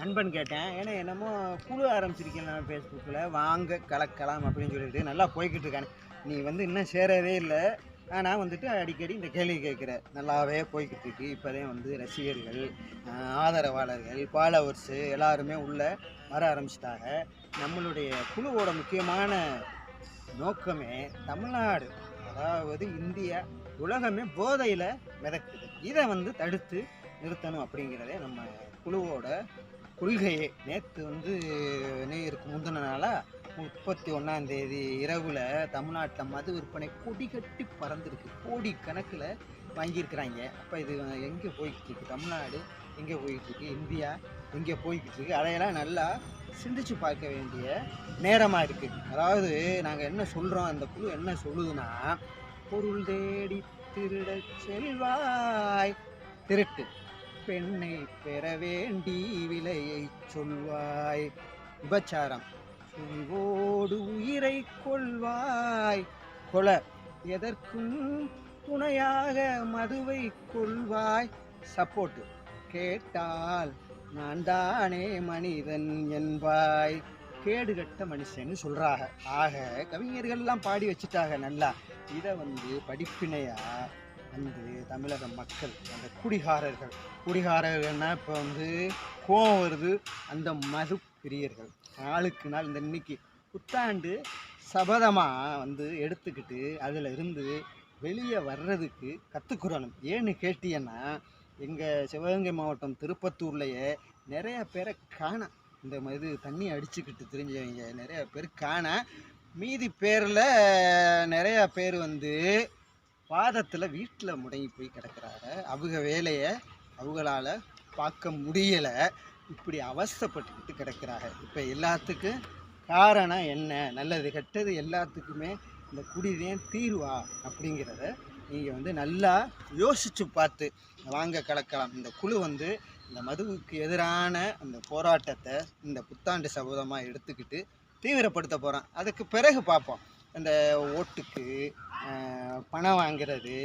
நண்பன் கேட்டேன். ஏன்னா என்னமோ குழு ஆரம்பிச்சிருக்கேன் நான் ஃபேஸ்புக்கில், வாங்க கலக்கலாம் அப்படின்னு சொல்லிட்டு நல்லா போய்கிட்டு இருக்கானே. நீ வந்து இன்னும் சேரவே இல்லை. நான் வந்துட்டு அடிக்கடி இந்த கேள்வி கேட்குறேன். நல்லாவே போய்கிட்டு இருக்கு. இப்போதான் வந்து ரசிகர்கள், ஆதரவாளர்கள், ஃபாலோவர்ஸு எல்லாருமே உள்ளே வர ஆரம்பிச்சிட்டாங்க. நம்மளுடைய குழுவோட முக்கியமான நோக்கமே தமிழ்நாடு, அதாவது இந்தியா, உலகமே போதையில் மிதக்குது. இதை வந்து தடுத்து நிறுத்தணும் அப்படிங்கிறதே நம்ம குழுவோட கொள்கையே. நேற்று வந்து நேருக்கு முந்தின நாளாக 31 இரவில் தமிழ்நாட்டில் மது விற்பனை கொடி கட்டி பறந்துருக்கு. கோடி கணக்கில் வாங்கியிருக்கிறாங்க. அப்போ இது எங்கே போய்கிட்டு இருக்கு? தமிழ்நாடு எங்கே போய்கிட்டு இருக்கு? இந்தியா எங்கே போய்கிட்டு இருக்கு? அதையெல்லாம் நல்லா சிந்திச்சு பார்க்க வேண்டிய நேரமாக இருக்குது. அதாவது நாங்கள் என்ன சொல்கிறோம், அந்த குழு என்ன சொல்லுதுன்னா, பொருள் தேடி திருட செல்வாய், திருட்டு பெண்ணை பெற வேண்டி விலையை சொல்வாய், விபச்சாரம் துணிவோடு உயிரை கொள்வாய், கொலை எதற்கும் துணையாக மதுவை கொள்வாய், சப்போர்ட்டு கேட்டால் நான் தானே மனிதன் என்பாய், கேடுகட்ட மனுஷன்னு சொல்கிறாங்க. ஆக கவிஞர்கள்லாம் பாடி வச்சுட்டாங்க நல்லா. இதை வந்து படிப்பினையாக வந்து தமிழக மக்கள், அந்த குடிகாரர்கள்னால் இப்போ வந்து கோவம் வருது, அந்த மது பிரியர்கள் நாளுக்கு நாள் இந்த இன்னைக்கு புத்தாண்டு சபதமாக வந்து எடுத்துக்கிட்டு அதில் இருந்து வெளியே வர்றதுக்கு கற்றுக்குறணும். ஏன்னு கேட்டீங்கன்னா, எங்கள் சிவகங்கை மாவட்டம் திருப்பத்தூர்லேயே நிறைய பேரை காண, இந்த மாதிரி தண்ணி அடிச்சுக்கிட்டு தெரிஞ்சவங்க நிறைய பேர் காண. மீதி பேரில் நிறையா பேர் வந்து பாதத்தில் வீட்டில் முடங்கி போய் கிடக்கிறாங்க. அவங்க வேலையை அவங்களால பார்க்க முடியலை. இப்படி அவஸ்தைப்பட்டுக்கிட்டு கிடக்கிறாங்க. இப்போ எல்லாத்துக்கும் காரணம் என்ன? நல்லது கெட்டது எல்லாத்துக்குமே இந்த குடிதான் தீர்வா அப்படிங்கிறத நீங்கள் வந்து நல்லா யோசித்து பார்த்து வாங்க கலக்கலாம். இந்த குழு வந்து இந்த மதுவுக்கு எதிரான அந்த போராட்டத்தை இந்த புத்தாண்டு சபதமாக எடுத்துக்கிட்டு தீவிரப்படுத்த போகிறோம். அதுக்கு பிறகு பார்ப்போம். இந்த ஓட்டுக்கு பணம் வாங்கிறது,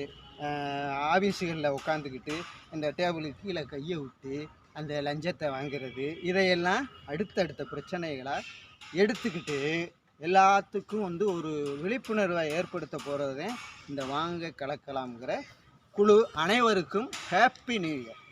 ஆஃபீஸுகளில் உட்காந்துக்கிட்டு இந்த டேபிளுக்கு கீழே கையை விட்டு அந்த லஞ்சத்தை வாங்கிறது, இதையெல்லாம் அடுத்தடுத்த பிரச்சனைகளாக எடுத்துக்கிட்டு எல்லாத்துக்கும் வந்து ஒரு விழிப்புணர்வை ஏற்படுத்த போகிறது இந்த வாங்க கலக்கலாம்ங்கிற குழு. அனைவருக்கும் ஹாப்பி நியூ இயர்.